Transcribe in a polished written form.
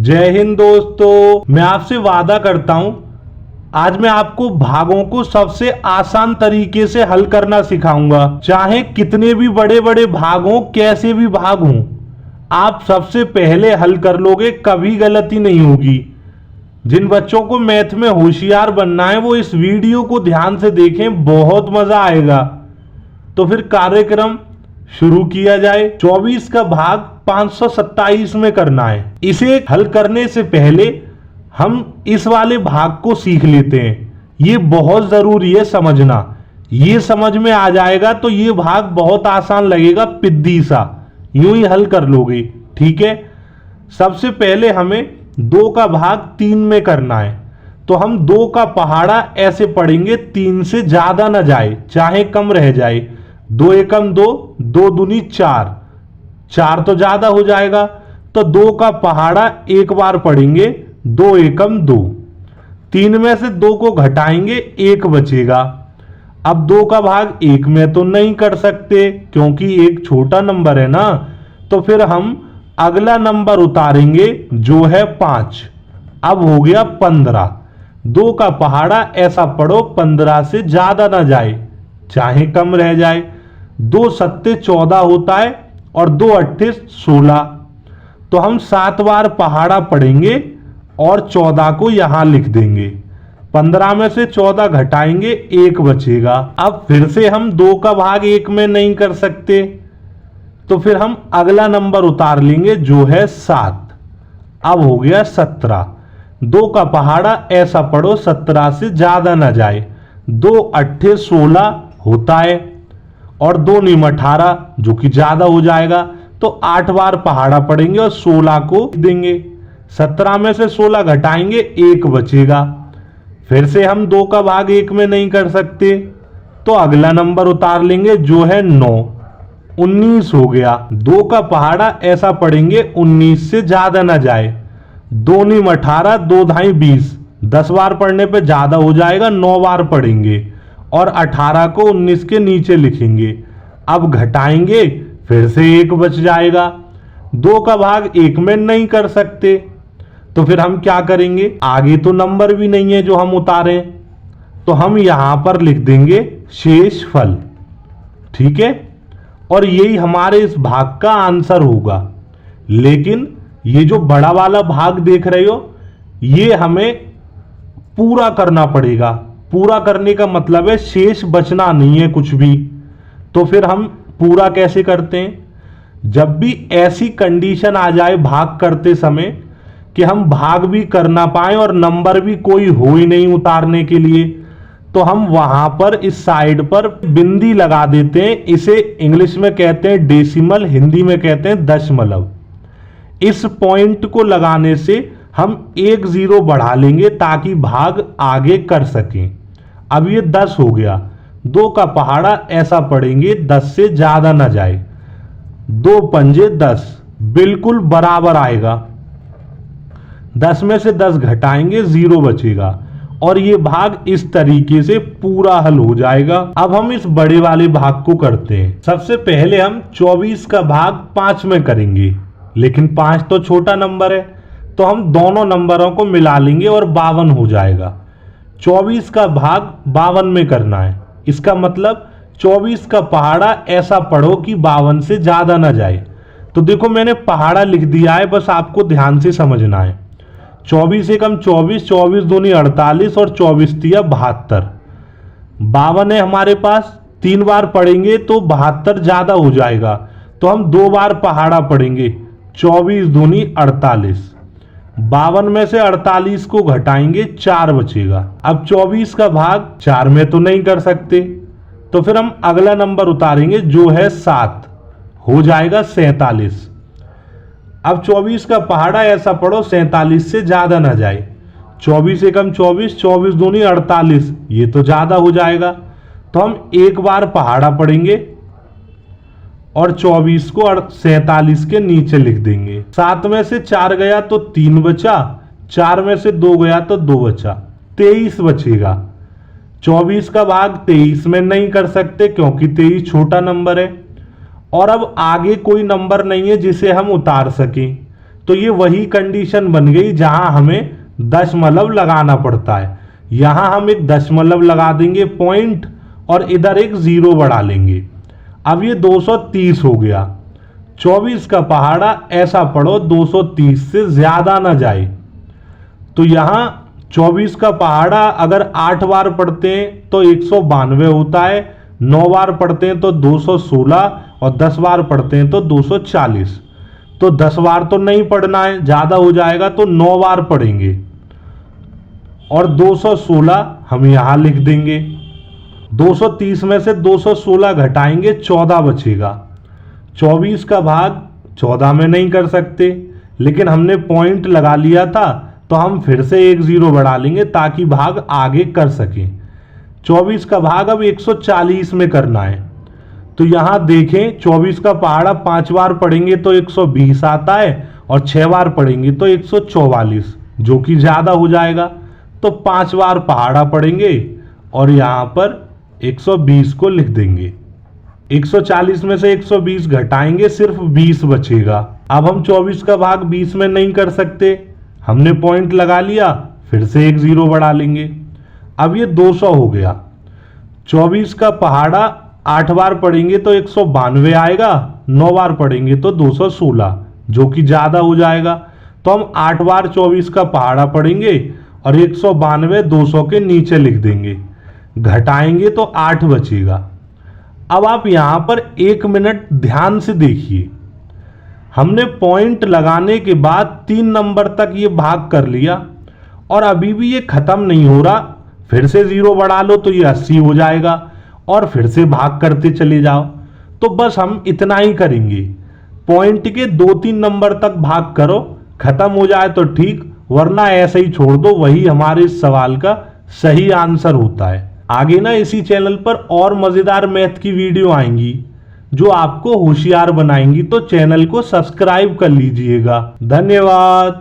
जय हिंद दोस्तों, मैं आपसे वादा करता हूं आज मैं आपको भागों को सबसे आसान तरीके से हल करना सिखाऊंगा। चाहे कितने भी बड़े बड़े भाग हों, कैसे भी भाग हों, आप सबसे पहले हल कर लोगे, कभी गलती नहीं होगी। जिन बच्चों को मैथ में होशियार बनना है वो इस वीडियो को ध्यान से देखें, बहुत मजा आएगा। तो फिर कार्यक्रम शुरू किया जाए। 24 का भाग 527 में करना है। इसे हल करने से पहले हम इस वाले भाग को सीख लेते हैं। ये बहुत जरूरी है समझना। ये समझ में आ जाएगा तो ये भाग बहुत आसान लगेगा, पिद्दी सा, यूं ही हल कर लोगे। ठीक है, सबसे पहले हमें 2 का भाग 3 में करना है। तो हम 2 का पहाड़ा ऐसे पढ़ेंगे, 3 से ज्यादा ना जाए, चाहे कम रह जाए। 2 एकम 2, 2 दूनी 4, 4 तो ज्यादा हो जाएगा। तो 2 का पहाड़ा एक बार पढ़ेंगे, 2 एकम 2। 3 में से 2 को घटाएंगे, 1 बचेगा। अब 2 का भाग 1 में तो नहीं कर सकते क्योंकि 1 छोटा नंबर है ना। तो फिर हम अगला नंबर उतारेंगे जो है 5। अब हो गया 15। 2 का पहाड़ा ऐसा पढ़ो, 15 से ज्यादा ना जाए, चाहे कम रह जाए। 2 सत्ते 14 होता है और 2 अट्ठे 16। तो हम 7 बार पहाड़ा पढ़ेंगे और 14 को यहां लिख देंगे। 15 में से 14 घटाएंगे, 1 बचेगा। अब फिर से हम 2 का भाग 1 में नहीं कर सकते, तो फिर हम अगला नंबर उतार लेंगे जो है 7। अब हो गया 17। 2 का पहाड़ा ऐसा पढ़ो, 17 से ज्यादा ना जाए। 2 अट्ठे 16 होता है और 2 नीम 18 जो कि ज्यादा हो जाएगा। तो 8 बार पहाड़ा पढ़ेंगे और 16 को देंगे। 17 में से 16 घटाएंगे, 1 बचेगा। फिर से हम 2 का भाग 1 में नहीं कर सकते, तो अगला नंबर उतार लेंगे जो है 9। 19 हो गया। 2 का पहाड़ा ऐसा पढ़ेंगे, 19 से ज्यादा ना जाए। 2 नीम 18, 2 धाई 20, 10 बार पढ़ने पे ज्यादा हो जाएगा, 9 बार पढ़ेंगे और 18 को 19 के नीचे लिखेंगे। अब घटाएंगे, फिर से 1 बच जाएगा। 2 का भाग 1 में नहीं कर सकते, तो फिर हम क्या करेंगे, आगे तो नंबर भी नहीं है जो हम उतारें, तो हम यहां पर लिख देंगे शेषफल। ठीक है, और यही हमारे इस भाग का आंसर होगा। लेकिन ये जो बड़ा वाला भाग देख रहे हो, ये हमें पूरा करना पड़ेगा। पूरा करने का मतलब है शेष बचना नहीं है कुछ भी। तो फिर हम पूरा कैसे करते हैं, जब भी ऐसी कंडीशन आ जाए भाग करते समय कि हम भाग भी कर ना पाए और नंबर भी कोई हो ही नहीं उतारने के लिए, तो हम वहां पर इस साइड पर बिंदी लगा देते हैं। इसे इंग्लिश में कहते हैं डेसिमल, हिंदी में कहते हैं दशमलव। इस पॉइंट को लगाने से हम 1 0 बढ़ा लेंगे ताकि भाग आगे कर सकें। अब ये 10 हो गया। 2 का पहाड़ा ऐसा पढ़ेंगे, 10 से ज्यादा ना जाए। 2 पंजे 10, बिल्कुल बराबर आएगा। 10 में से 10 घटाएंगे, 0 बचेगा और ये भाग इस तरीके से पूरा हल हो जाएगा। अब हम इस बड़े वाले भाग को करते हैं। सबसे पहले हम 24 का भाग 5 में करेंगे, लेकिन 5 तो छोटा नंबर है, तो हम दोनों नंबरों को मिला लेंगे और 52 हो जाएगा। 24 का भाग 52 में करना है। इसका मतलब 24 का पहाड़ा ऐसा पढ़ो कि 52 से ज्यादा ना जाए। तो देखो मैंने पहाड़ा लिख दिया है, बस आपको ध्यान से समझना है। 24 एकम 24, 24 दूनी 48 और 24 तिया 72। 52 है हमारे पास, 3 बार पढ़ेंगे तो 72 ज्यादा हो जाएगा, तो हम 2 बार पहाड़ा पढ़ेंगे, 24 दूनी 48। 52 में से 48 को घटाएंगे, 4 बचेगा। अब 24 का भाग 4 में तो नहीं कर सकते, तो फिर हम अगला नंबर उतारेंगे जो है 7, हो जाएगा 47। अब 24 का पहाड़ा ऐसा पढ़ो, 47 से ज्यादा ना जाए। 24 एकम 24, 24 दूनी 48, ये तो ज्यादा हो जाएगा, तो हम 1 बार पहाड़ा पढ़ेंगे और 24 को 47 के नीचे लिख देंगे। 7 में से 4 गया तो 3 बचा, 4 में से 2 गया तो 2 बचा, 23 बचेगा। 24 का भाग 23 में नहीं कर सकते क्योंकि 23 छोटा नंबर है और अब आगे कोई नंबर नहीं है जिसे हम उतार सकें। तो ये वही कंडीशन बन गई जहां हमें दशमलव लगाना पड़ता है। यहां हम एक दशमलव लगा देंगे पॉइंट और इधर एक जीरो बढ़ा लेंगे। अब ये 230 हो गया। 24 का पहाड़ा ऐसा पढ़ो 230 से ज्यादा ना जाए। तो यहां 24 का पहाड़ा अगर 8 बार पढ़ते हैं तो 192 होता है, 9 बार पढ़ते हैं तो 216 और 10 बार पढ़ते हैं तो 240। तो 10 बार तो नहीं पढ़ना है, ज्यादा हो जाएगा, तो 9 बार पढ़ेंगे और 216 हम यहां लिख देंगे। 230 में से 216 घटाएंगे, 14 बचेगा। 24 का भाग 14 में नहीं कर सकते, लेकिन हमने पॉइंट लगा लिया था तो हम फिर से एक जीरो बढ़ा लेंगे ताकि भाग आगे कर सकें। 24 का भाग अब 140 में करना है। तो यहां देखें 24 का पहाड़ा 5 बार पढ़ेंगे तो 120 आता है और 6 बार पढ़ेंगे तो 144, जो कि ज्यादा हो जाएगा। तो 5 बार पहाड़ा पढ़ेंगे और यहां पर 120 को लिख देंगे। 140 में से 120 घटाएंगे, सिर्फ 20 बचेगा। अब हम 24 का भाग 20 में नहीं कर सकते, हमने पॉइंट लगा लिया, फिर से एक जीरो बढ़ा लेंगे। अब ये 200 हो गया। 24 का पहाड़ा 8 बार पढ़ेंगे तो 192 आएगा, 9 बार पढ़ेंगे तो 216, जो कि ज्यादा हो जाएगा। तो हम 8 बार 24 का पहाड़ा पढ़ेंगे और 192 200 के नीचे लिख देंगे, घटाएंगे तो 8 बचेगा। अब आप यहां पर 1 मिनट ध्यान से देखिए। हमने पॉइंट लगाने के बाद 3 नंबर तक ये भाग कर लिया और अभी भी ये खत्म नहीं हो रहा। फिर से जीरो बढ़ा लो तो ये 80 हो जाएगा और फिर से भाग करते चले जाओ। तो बस हम इतना ही करेंगे, पॉइंट के 2-3 नंबर तक भाग करो, खत्म हो जाए तो ठीक, वरना ऐसे ही छोड़ दो। वही हमारे इस सवाल का सही आंसर होता है। आगे ना इसी चैनल पर और मजेदार मैथ की वीडियो आएंगी जो आपको होशियार बनाएंगी, तो चैनल को सब्सक्राइब कर लीजिएगा। धन्यवाद।